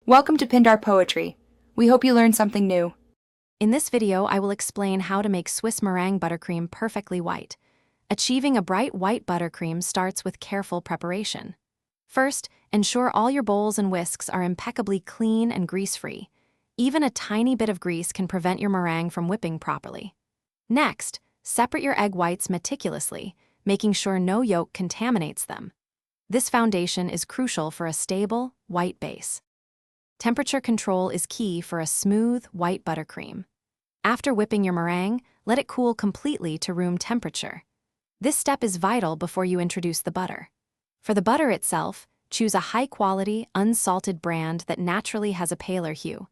Welcome to Pindar Poetry. We hope you learned something new. In this video, I will explain how to make Swiss meringue buttercream perfectly white. Achieving a bright white buttercream starts with careful preparation. First, ensure all your bowls and whisks are impeccably clean and grease-free. Even a tiny bit of grease can prevent your meringue from whipping properly. Next, separate your egg whites meticulously, making sure no yolk contaminates them. This foundation is crucial for a stable, white base. Temperature control is key for a smooth, white buttercream. After whipping your meringue, let it cool completely to room temperature. This step is vital before you introduce the butter. For the butter itself, choose a high-quality, unsalted brand that naturally has a paler hue.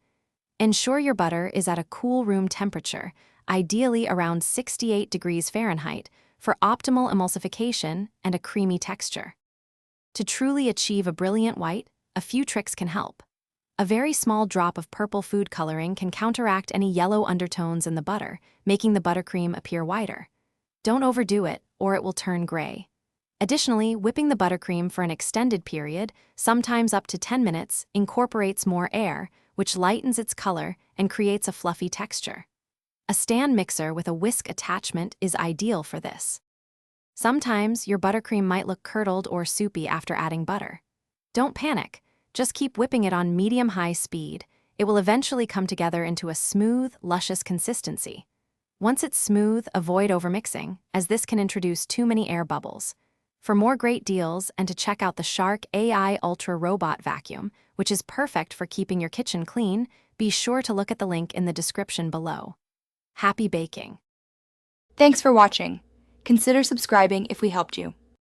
Ensure your butter is at a cool room temperature, ideally around 68 degrees Fahrenheit, for optimal emulsification and a creamy texture. To truly achieve a brilliant white, a few tricks can help. A very small drop of purple food coloring can counteract any yellow undertones in the butter, making the buttercream appear whiter. Don't overdo it, or it will turn gray. Additionally, whipping the buttercream for an extended period, sometimes up to 10 minutes, incorporates more air, which lightens its color and creates a fluffy texture. A stand mixer with a whisk attachment is ideal for this. Sometimes your buttercream might look curdled or soupy after adding butter. Don't panic. Just keep whipping it on medium-high speed. It will eventually come together into a smooth, luscious consistency. Once it's smooth, avoid overmixing, as this can introduce too many air bubbles. For more great deals and to check out the Shark AI Ultra Robot Vacuum, which is perfect for keeping your kitchen clean, be sure to look at the link in the description below. Happy baking! Thanks for watching. Consider subscribing if we helped you.